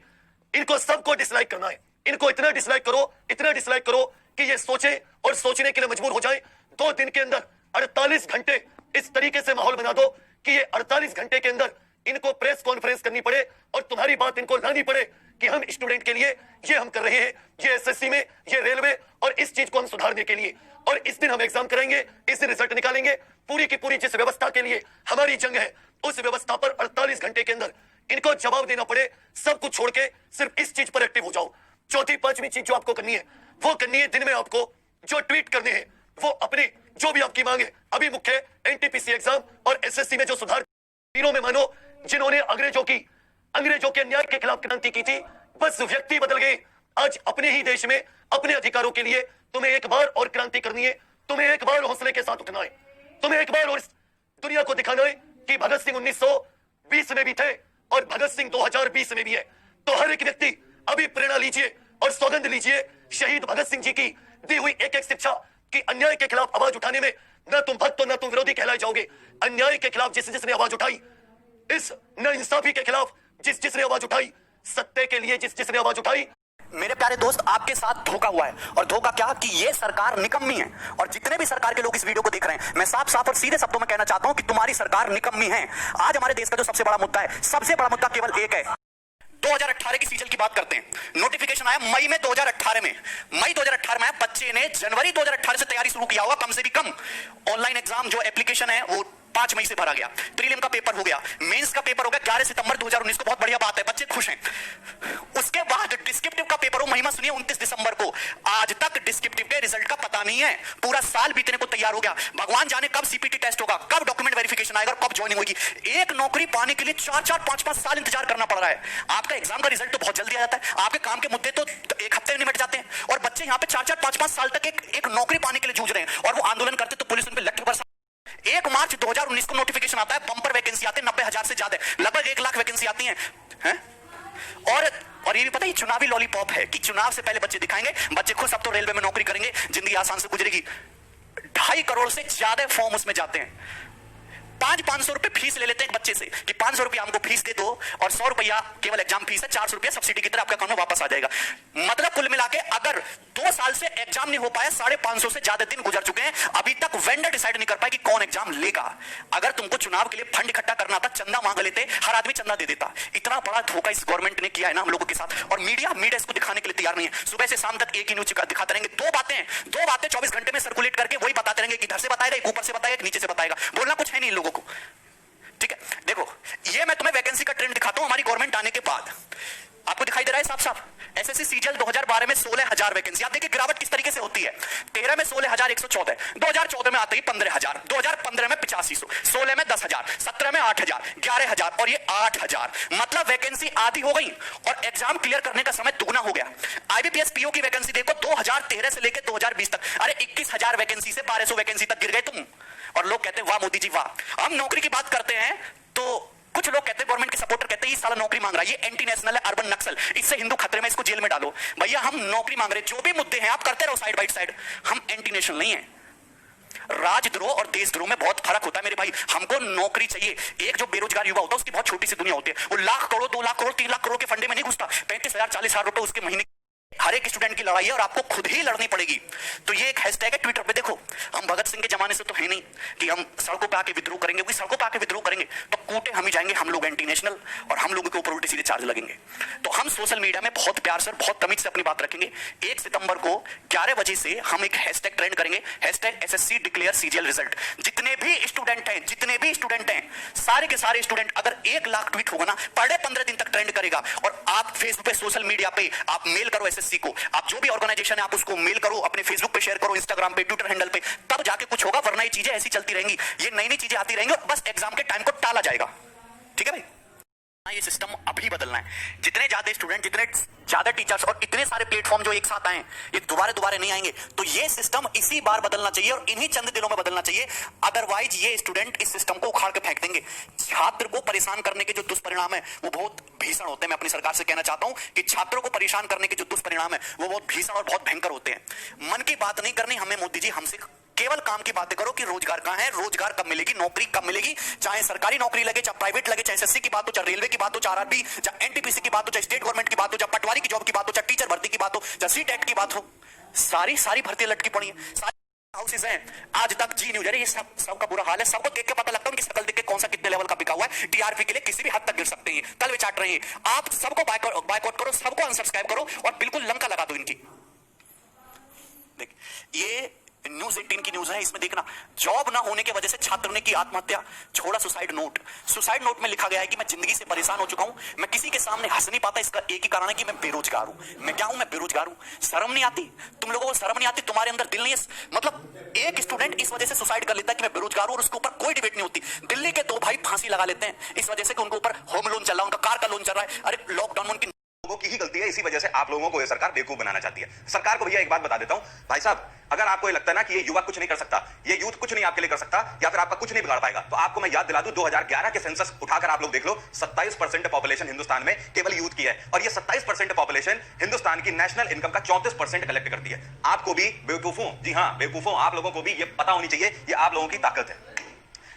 Speaker 2: इनको सबको डिसलाइक करना है। इनको इतना डिसलाइक करो, इतना डिसलाइक करो कि ये सोचे और सोचने के लिए मजबूर हो जाए। 2 दिन के अंदर 48 घंटे इस तरीके से माहौल बना दो कि ये 48 घंटे के अंदर इनको प्रेस कॉन्फ्रेंस करनी पड़े और तुम्हारी बात इनको लानी पड़े कि हम स्टूडेंट के लिए ये हम कर रहे हैं, ये एसएससी में, ये रेलवे, और इस चीज को हम सुधारने के लिए, और इस दिन हम एग्जाम कराएंगे, इस दिन रिजल्ट निकालेंगे। पूरी की पूरी जिस व्यवस्था के लिए हमारी जंग है, उस व्यवस्था पर 48 घंटे के अंदर इनको जवाब देना पड़े। सब कुछ छोड़ के सिर्फ इस चीज पर एक्टिव हो जाओ। चौथी 5वीं चीज जो आपको करनी है, वो करनी है दिन में आपको जो ट्वीट करने हैं, वो अपने जो भी आपकी मांग है, अभी मुख्य एनटीपीसी एग्जाम और एसएससी में जो सुधार, तीनों में मानो जिन्होंने अंग्रेजों के अन्याय के खिलाफ क्रांति की थी, बस व्यक्ति बदल गए। आज अपने ही देश में अपने अधिकारों के लिए तुम्हें एक बार और क्रांति करनी है, तुम्हें एक बार हौसले के साथ उठना है, तुम्हें एक बार और इस दुनिया को दिखाना है कि भगत सिंह 1920 में भी थे और भगत सिंह 2020 में भी है। तो हर एक व्यक्ति अभी प्रेरणा लीजिए और सौगंध लीजिए शहीद भगत सिंह जी की दी हुई एक शिक्षा कि अन्याय के खिलाफ आवाज उठाने में न तुम भक्त हो न तुम विरोधी कहलाए जाओगे। अन्याय के खिलाफ जिसने आवाज उठाई, इस नाइंसाफी के खिलाफ जिसने आवाज उठाई, सत्य के लिए जिसने आवाज उठाई,
Speaker 3: मेरे प्यारे दोस्त, आपके साथ धोखा हुआ है। और धोखा क्या कि ये सरकार निकम्मी है। और जितने भी सरकार के लोग इस वीडियो को देख रहे हैं, मैं साफ साफ और सीधे शब्दों में कहना चाहता हूं कि तुम्हारी सरकार निकम्मी है। आज हमारे देश का जो सबसे बड़ा मुद्दा है, सबसे बड़ा मुद्दा केवल एक है। 2018 की सीजल की बात करते हैं। नोटिफिकेशन आया मई में 2018 में। मई 2018 में आया, बच्चे ने जनवरी 2018 से तैयारी शुरू किया होगा, कम से भी कम। ऑनलाइन एग्जाम जो एप्लीकेशन है वो 5 मई से भरा गया। प्रीलिम का पेपर हो गया, मेंस का पेपर हो गया 11 सितंबर 2019 को। बहुत बढ़िया बात है, बच्चे खुश हैं। उसके बाद डिस्क्रिप्टिव का पेपर हो, महिमा सुनिए, 29 दिसंबर को। आज तक डिस्क्रिप्टिव के रिजल्ट का पता नहीं है। पूरा साल बीतने को तैयार हो गया। भगवान जाने कब सीपीटी टेस्ट होगा, कब डॉक्यूमेंट वेरिफिकेशन आएगा, कब ज्वाइनिंग होगी। एक नौकरी पाने के लिए 4-4, 5-5 साल इंतजार करना पड़ रहा है। आपका एग्जाम का रिजल्ट तो बहुत जल्दी आ जाता है, आपके काम के मुद्दे तो 1 हफ्ते में निपट जाते हैं। और बच्चे यहाँ पे 4-4, 5-5 साल तक एक नौकरी पाने के लिए जूझ रहे हैं। और वो आंदोलन करते तो पुलिस उन पर लट्ठे बरसा। 1 मार्च 2019 को नोटिफिकेशन आता है, बंपर वैकेंसी आते हैं 90,000 से ज्यादा, लगभग 1 लाख वैकेंसी आती हैं। और ये भी पता है, चुनावी लॉलीपॉप है कि चुनाव से पहले बच्चे दिखाएंगे, बच्चे खुश, अब तो रेलवे में नौकरी करेंगे, जिंदगी आसान से गुजरेगी। 2.5 करोड़ से ज्यादा फॉर्म उसमें जाते हैं। 500 रुपए फीस ले लेते हैं एक बच्चे से कि 500 रुपया हमको फीस दे दो, और 100 रुपया केवल एग्जाम फीस है, 400 रुपया सब्सिडी की तरह आपके अकाउंट में वापस आ जाएगा। मतलब कुल मिला के अगर 2 साल से एग्जाम नहीं हो पाया, 550 से ज्यादा दिन गुजर चुके हैं, अभी तक वेंडर डिसाइड नहीं कर पाए कि कौन एग्जाम लेगा। अगर तुमको चुनाव के लिए फंड इकट्ठा करना था, चंदा मांग लेते, हर आदमी चंदा दे देता। इतना बड़ा धोखा इस गवर्नमेंट ने किया है ना हम लोगों के साथ। और मीडिया इसको दिखाने के लिए तैयार नहीं है। सुबह से शाम तक एक ही न्यूज दिखाते रहेंगे, दो बातें 24 घंटे में सर्कुलेट करके वही बताते रहेंगे कि इधर से बताएगा, एक ऊपर से बताएगा, एक नीचे से बताएगा। बोलना कुछ है नहीं इन लोगों को। ठीक है, देखो ये मैं तुम्हें वैकेंसी का ट्रेंड दिखाता हूं हमारी गवर्नमेंट आने के बाद। आपको दिखाई दे रहा है साफ साफ। एसएससी सीजीएल 2012 में 16,000 वैकेंसी। आप देखिए ग्रावट किस तरीके से होती है। 13 में 16,114, 2014 में आते ही 15,000, 2015 में 8500, 16 में 10,000, 17 में 8,000, 11,000 और ये 8,000। मतलब वैकेंसी आधी हो गई और एग्जाम क्लियर करने का समय दुगना हो गया। आईबीपीएस पीओ की वैकेंसी देखो, 2013 से लेकर 2020 तक, अरे 21,000 वैकेंसी से 1200 वैकेंसी तक गिर गए तुम। और लोग कहते हैं वाह मोदी जी वाह। हम नौकरी की बात करते हैं तो कुछ लोग कहते हैं, गवर्नमेंट के सपोर्टर कहते हैं ये साला नौकरी मांग रहा है, ये एंटी नेशनल है, अर्बन नक्सल, इससे हिंदू खतरे में, इसको जेल में डालो। भैया हम नौकरी मांग रहे हैं, जो भी मुद्दे हैं आप करते रहो साइड बाय साइड, हम एंटी नेशनल नहीं है। राजद्रोह और देशद्रोह में बहुत फर्क होता है मेरे भाई। हमको नौकरी चाहिए। एक जो बेरोजगार युवा होता है उसकी बहुत छोटी सी दुनिया होती है। वो लाख करोड़, 2 लाख करोड़, 3 लाख करोड़ के फंडे में नहीं घुसता। 35,000, 40,000 रुपए उसके महीने। हर एक स्टूडेंट की लड़ाई है और आपको खुद ही लड़नी पड़ेगी। तो ये एक हैशटैग है ट्विटर पे, देखो हम भगत सिंह के जमाने से तो है नहीं कि हम सड़कों पे आके विद्रोह करेंगे। क्योंकि सड़कों पे आके विद्रोह करेंगे तो कूटे हम ही जाएंगे, हम लोग एंटी नेशनल, और हम लोगों के ऊपर उल्टे सीधे चार्ज लगेंगे। तो हम सोशल मीडिया में बहुत प्यार से और बहुत तमीज से अपनी बात रखेंगे। 1 सितंबर को 11 बजे से हम एक हैशटैग ट्रेंड करेंगे, hashtag SSC declare CGL result. जितने भी स्टूडेंट हैं, सारे के सारे स्टूडेंट, अगर 1 लाख ट्वीट होगा ना, पर डे 15 दिन तक ट्रेंड करेगा। और आप फेसबुक पे, सोशल मीडिया पे आप मेल करो एसएससी को, आप जो भी ऑर्गेनाइजेशन है आप उसको मेल करो, अपने फेसबुक पे शेयर करो, इंस्टाग्राम पे, ट्विटर हैंडल पे, तब जाके कुछ होगा। वरना ये चीजें ऐसी चलती रहेंगी, ये नई नई चीजें आती रहेंगी और बस एग्जाम के टाइम को टाला जाएगा। ठीक है भाई, ये सिस्टम अभी बदलना है। जितने ज्यादा स्टूडेंट, जितने ज्यादा टीचर्स और इतने सारे प्लेटफॉर्म जो एक साथ आए, ये दोबारा नहीं आएंगे। तो ये सिस्टम इसी बार बदलना चाहिए और इन्हीं चंद दिनों में बदलना चाहिए। अदरवाइज ये स्टूडेंट इस सिस्टम को उखाड़ के फेंक देंगे। छात्र को परेशान करने के जो दुष्परिणाम है वो बहुत भीषण होते हैं। मैं अपनी सरकार से कहना चाहता हूं कि छात्रों को परेशान करने के जो दुष्परिणाम है वो बहुत भीषण और बहुत भयंकर होते हैं। मन की बात नहीं करनी हमें मोदी जी, हमसे केवल काम की बातें करो कि रोजगार कहां है, रोजगार कब मिलेगी, नौकरी कब मिलेगी। चाहे सरकारी नौकरी लगे, चाहे प्राइवेट लगे, चाहे एसएससी की बात हो, चाहे रेलवे की बात हो, चाहे आरआरबी, चाहे एनटीपीसी की बात हो, चाहे स्टेट गवर्नमेंट की बात हो, चाहे पटवारी की जॉब की बात हो, चाहे टीचर भर्ती की बात हो, चाहे सीटेट की बात हो, सारी भर्ती लटकी पड़ी है। सारी हाउसेज हैं आज तक जी न्यूज, ये सबका बुरा हाल है। सबको देख के पता लगता है कि शकल देख के कौन सा कितने लेवल का बिका हुआ है। टीआरपी के लिए किसी भी हद तक गिर सकते हैं, तलवे चाट रहे हैं। आप सबको बायकॉट करो, सबको अनसब्सक्राइब करो और बिल्कुल लंका लगा दो इनकी। देख ये न्यूज 18 की न्यूज है, इसमें देखना, जॉब ना होने की वजह से छात्र ने की आत्महत्या, छोड़ा सुसाइड नोट। सुसाइड नोट में लिखा गया है कि मैं जिंदगी से परेशान हो चुका हूं, मैं किसी के सामने हंस नहीं पाता। इसका एक ही कारण है कि मैं बेरोजगार हूं। मैं क्या हूं? मैं बेरोजगार हूं। शर्म नहीं आती तुम लोगों को? शर्म नहीं आती? तुम्हारे अंदर दिल नहीं है? मतलब एक स्टूडेंट इस वजह से सुसाइड कर लेता है कि मैं बेरोजगार हूं और उसके ऊपर कोई डिबेट नहीं होती। दिल्ली के 2 भाई फांसी लगा लेते हैं इस वजह से कि उनके ऊपर होम लोन चल रहा है, उनका कार का लोन चल रहा है। अरे लॉकडाउन में उनकी
Speaker 4: लोगों की ही गलती है। इसी वजह से आप लोगों को ये सरकार बेवकूफ बनाना चाहती है। सरकार को भैया एक बात बता देता हूं भाई साहब, अगर आपको ये लगता है ना कि ये युवा कुछ नहीं कर सकता, ये यूथ कुछ नहीं आपके लिए कर सकता, या फिर आपका कुछ नहीं बिगाड़ पाएगा, तो आपको मैं याद दिला दूं 2011 के सेंसस उठाकर आप लोग देख लो, 27% पॉपुलेशन हिंदुस्तान में केवल यूथ की है। और ये 27% पॉपुलेशन हिंदुस्तान की नेशनल इनकम का 34% कलेक्ट करती है। आपको भी बेवकूफों, जी हां बेवकूफों, आप लोगों को भी ये पता होनी चाहिए, ये आप लोगों की ताकत है।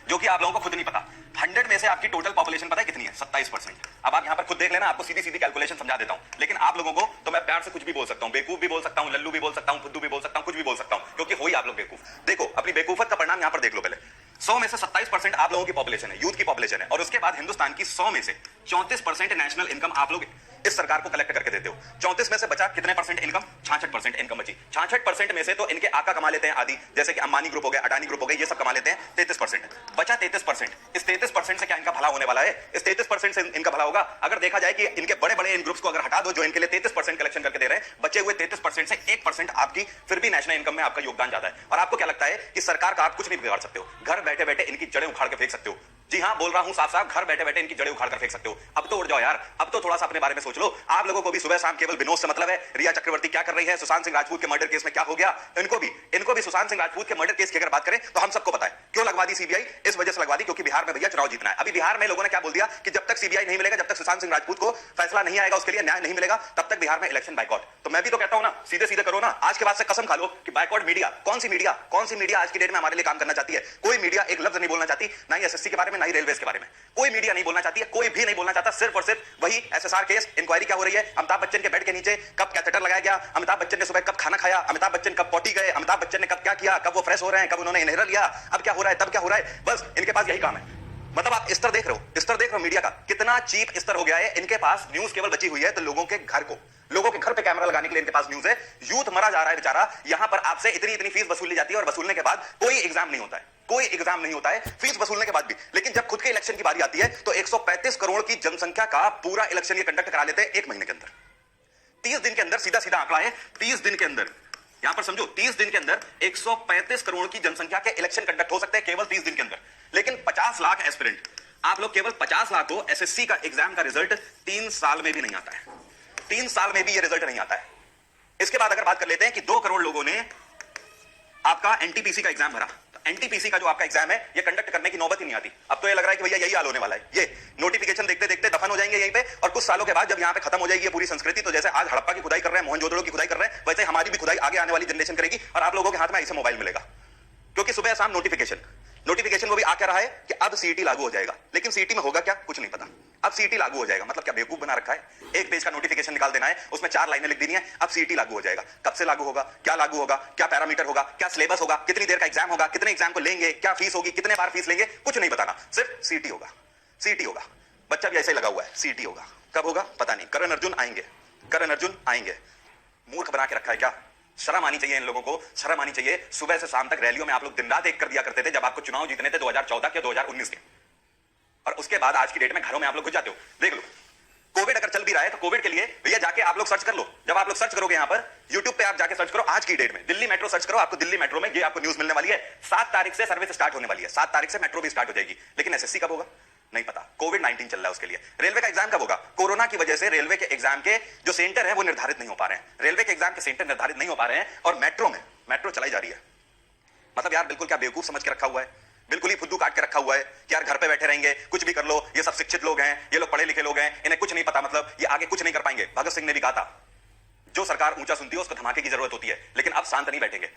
Speaker 4: जो कि आप लोगों को खुद नहीं पता। 100 में से आपकी टोटल पॉपुलेशन पता है कितनी है? 27%। अब आप यहां पर खुद देख लेना, आपको सीधी सीधी कैलकुलेशन समझा देता हूं। लेकिन आप लोगों को तो मैं प्यार से कुछ भी बोल सकता हूं, बेवकूफ भी बोल सकता हूं, लल्लू भी बोल सकता हूं, फुद्दू भी बोल सकता हूं, कुछ भी बोल सकता हूं, क्योंकि हो ही आप लोग बेवकूफ। देखो अपनी बेवकूफत का परिणाम यहां पर देख लो। पहले 100 में से 27% आप लोगों की पॉपुलेशन है, यूथ की पॉपुलेशन है, और उसके बाद हिंदुस्तान की 100 में से 34% नेशनल इनकम आप लोग इस सरकार को कलेक्ट करके देते हो। 34 में से बचा कितने परसेंट इनकम? 66% इनकम बची। 66% में से तो इनके आका कमा लेते हैं आदि, जैसे कि अंबानी ग्रुप हो गए, अडानी ग्रुप हो गए, ये सब कमा लेते हैं। 33% बचा। 33%, इस 33% से क्या इनका भला होने वाला है? इस 33% से इनका भला होगा अगर देखा जाए कि इनके बड़े बड़े इन ग्रुप्स को अगर हटा दो जो इनके लिए 33% कलेक्शन करके दे रहे हैं, बचे हुए 33% से 1% आपकी फिर भी नेशनल इनकम में आपका योगदान ज्यादा है। और आपको क्या लगता है कि सरकार का आप कुछ नहीं बिगाड़ सकते हो? घर बैठे बैठे इनकी जड़ें उखाड़ के फेंक सकते हो। जी हां, बोल रहा हूं साफ साफ, घर बैठे बैठे इनकी जड़ें उखाड़ कर फेंक सकते हो। अब तो उड़ जाओ यार, अब तो थोड़ा सा अपने बारे में सोच लो। आप लोगों को भी सुबह शाम केवल विनोद से मतलब है। रिया चक्रवर्ती क्या कर रही है, सुशांत सिंह राजपूत के मर्डर केस में क्या हो गया, इनको भी सुशांत सिंह राजपूत के मर्डर केस की अगर बात करें तो हम सबको पता है क्यों लगवा दी सीबीआई। इस वजह से लगवा दी क्योंकि बिहार में भैया चुनाव जीतना है। अभी बिहार में लोगों ने क्या बोल दिया कि जब तक सीबीआई नहीं मिलेगा, जब तक सुशांत सिंह राजपूत को फैसला नहीं आएगा, उसके लिए न्याय नहीं मिलेगा, तब तक बिहार में इलेक्शन बाइकआउट। तो मैं भी तो कहता हूं ना, सीधे सीधे करो ना। आज के बाद से कसम खा लो कि बाइकआउट मीडिया, कौन सी मीडिया आज की डेट में हमारे लिए काम करना चाहती है? कोई मीडिया एक लफ्ज नहीं बोलना चाहती, ना ही एसएससी के बारे में, ना ही रेलवे के बारे में। कोई मीडिया नहीं बोलना चाहती है, कोई भी नहीं बोलना चाहता। सिर्फ और सिर्फ वही एसएसआर केस इंक्वायरी क्या हो रही है, अमिताभ बच्चन के बेड के नीचे कब कैथेटर लगाया गया, अमिताभ बच्चन ने सुबह कब खाना खाया, अमिताभ बच्चन कब पॉटी गए, अमिताभ बच्चन ने कब क्या किया, कब वो फ्रेश हो रहे हैं, कब उन्होंने इनहेलर लिया, अब क्या हो रहा है, तब क्या हो रहा है। बस इनके पास यही काम है। मतलब आप स्तर देख रहे हो मीडिया का कितना चीप स्तर हो गया है। इनके पास न्यूज केवल बची हुई है तो लोगों के घर पे कैमरा लगाने के लिए इनके पास न्यूज है। यूथ मरा जा रहा है बेचारा। यहां पर आपसे इतनी फीस वसूल ली जाती है और वसूलने के बाद कोई एग्जाम नहीं होता है, कोई एग्जाम नहीं होता है फीस वसूलने के बाद भी। लेकिन जब खुद के इलेक्शन की बारी आती है तो 135 करोड़ की जनसंख्या का पूरा इलेक्शन ये कंडक्ट करा लेते हैं 1 महीने के अंदर। 30 दिन के अंदर, सीधा सीधा आंकड़ा है, 30 दिन के अंदर, यहां पर समझो, 30 दिन के अंदर 135 करोड़ की जनसंख्या के इलेक्शन कंडक्ट हो सकते हैं केवल 30 दिन के अंदर। लेकिन 50 लाख एस्पिरेंट, आप लोग केवल 50 लाख को एसएससी का एग्जाम का रिजल्ट 3 साल में भी नहीं आता है। 3 साल में भी ये रिजल्ट नहीं आता है। इसके बाद अगर बात कर लेते हैं कि 2 करोड़ लोगों ने आपका एनटीपीसी का एग्जाम भरा, तो एनटीपीसी का जो आपका एग्जाम है ये कंडक्ट करने की नौबत ही नहीं आती। अब तो ये लग रहा है कि भैया यही हाल होने वाला है, ये नोटिफिकेशन देखते देखते दफन हो जाएंगे यहीं पे, और कुछ सालों के बाद जब यहां पे खत्म हो जाएगी ये पूरी संस्कृति, तो जैसे आज हड़प्पा की खुदाई कर रहे हैं, मोहनजोदड़ो की खुदाई कर रहे हैं, वैसे हमारी भी खुदाई आगे आने वाली जनरेशन करेगी और आप लोगों के हाथ में ऐसे मोबाइल मिलेगा। क्योंकि सुबह शाम नोटिफिकेशन वो भी आ क्या रहा है कि अब सीईटी लागू हो जाएगा। लेकिन सीईटी में होगा क्या, कुछ नहीं पता। अब सीईटी लागू हो जाएगा मतलब क्या बेवकूफ बना रखा है? 1 पेज का नोटिफिकेशन निकाल देना है, उसमें 4 लाइनें लिख देनी है, अब सीईटी लागू हो जाएगा। कब से लागू होगा, क्या पैरामीटर होगा, क्या सिलेबस होगा, कितनी देर का एग्जाम होगा, कितने एग्जाम को लेंगे, क्या फीस होगी, कितने बार फीस लेंगे, कुछ नहीं बताना, सिर्फ सीईटी होगा। बच्चा भी ऐसे ही लगा हुआ है, सीईटी होगा। कब होगा पता नहीं। करण अर्जुन आएंगे। मूर्ख बना के रखा है क्या? शर्म आनी चाहिए इन लोगों को, शर्म आनी चाहिए। सुबह से शाम तक रैलियों में आप लोग दिन रात एक कर दिया करते थे जब आपको चुनाव जीतने थे 2014 के 2019 के, और उसके बाद आज की डेट में घरों में आप लोग घुस जाते हो। देख लो, कोविड अगर चल भी रहा है तो कोविड के लिए भैया जाके आप लोग सर्च कर लो। जब आप लोग सर्च करोगे यहां पर यूट्यूब पे आप जाके सर्च करो आज की डेट में दिल्ली मेट्रो सर्च करो, आपको दिल्ली मेट्रो में ये आपको न्यूज मिलने वाली है। 7 तारीख से सर्विस स्टार्ट होने वाली है, 7 तारीख से मेट्रो भी स्टार्ट हो जाएगी। लेकिन एसएससी कब होगा नहीं पता, कोविड-19 चल रहा है उसके लिए। रेलवे का एग्जाम कब होगा? कोरोना की वजह से रेलवे के एग्जाम के जो सेंटर है वो निर्धारित नहीं हो पा रहे हैं, रेलवे के एग्जाम के सेंटर निर्धारित नहीं हो पा रहे हैं, और मेट्रो चलाई जा रही है। मतलब यार बिल्कुल क्या बेवकूफ समझ के रखा हुआ है, बिल्कुल ही फुद्दू काट के रखा हुआ है कि यार घर पे बैठे रहेंगे, कुछ भी कर लो, ये सब शिक्षित लोग हैं, ये लोग पढ़े लिखे लोग हैं, इन्हें कुछ नहीं पता, मतलब ये आगे कुछ नहीं कर पाएंगे। भगत सिंह ने भी कहा था जो सरकार ऊंचा सुनती है उसको धमाके की जरूरत होती है। लेकिन अब शांत नहीं बैठेंगे।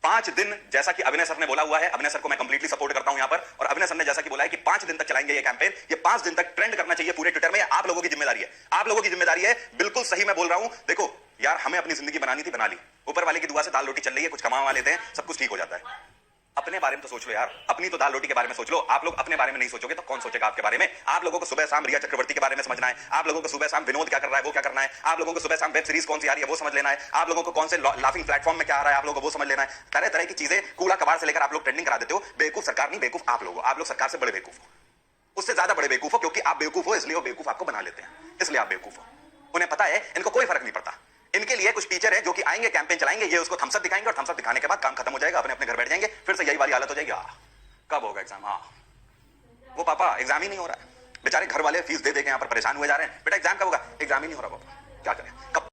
Speaker 4: 5 दिन, जैसा कि अभिनय सर ने बोला हुआ है, अभिनय सर को मैं कंप्लीटली सपोर्ट करता हूं यहां पर, और अभिनय सर ने जैसा कि बोला है कि 5 दिन तक चलाएंगे ये कैंपेन, ये 5 दिन तक ट्रेंड करना चाहिए पूरे ट्विटर में। आप लोगों की जिम्मेदारी है, आप लोगों की जिम्मेदारी है। बिल्कुल सही मैं बोल रहा हूं। देखो यार, हमें अपनी जिंदगी बनानी थी, बना ली। ऊपर वाले की दुआ से दाल रोटी चल रही है, कुछ कमा लेते हैं, सब कुछ ठीक हो जाता है। अपने बारे में तो सोच लो यार, अपनी तो दाल रोटी के बारे में सोच लो। आप लोग अपने बारे में नहीं सोचोगे तो कौन सोचेगा आपके बारे में? आप लोगों को सुबह शाम रिया चक्रवर्ती के बारे में समझना है, आप लोगों को सुबह शाम विनोद क्या कर रहा है वो क्या करना है, आप लोगों को सुबह शाम वेब सीरीज कौन सी आ रही है वो समझ लेना है, आप लोगों को कौन से लाफिंग प्लेटफॉर्म में क्या आ रहा है आप लोगों को वो समझ लेना है। तरह तरह की चीजें कूड़ा कबाड़ से लेकर आप लोग ट्रेंडिंग करा देते हो। बेवकूफ सरकार नहीं, बेवकूफ आप लोग सरकार से बड़े बेवकूफ हो, उससे ज्यादा बड़े बेवकूफ हो, क्योंकि आप बेवकूफ हो इसलिए वो बेवकूफ आपको बना लेते हैं, इसलिए आप बेवकूफ हो। उन्हें पता है, इनको कोई फर्क नहीं पड़ता। इनके लिए कुछ टीचर है जो कि आएंगे, कैंपेन चलाएंगे, ये उसको थम्स अप दिखाएंगे, और थम्स अप दिखाने के बाद काम खत्म हो जाएगा, अपने अपने घर बैठ जाएंगे, फिर से यही वाली हालत हो जाएगी। कब होगा एग्जाम? वो पापा एग्जाम ही नहीं हो रहा है, बेचारे घर वाले फीस दे के यहां पर परेशान हुए जा रहे हैं। बेटा एग्जाम कब होगा? एग्जाम ही नहीं हो रहा पापा, क्या करें? कब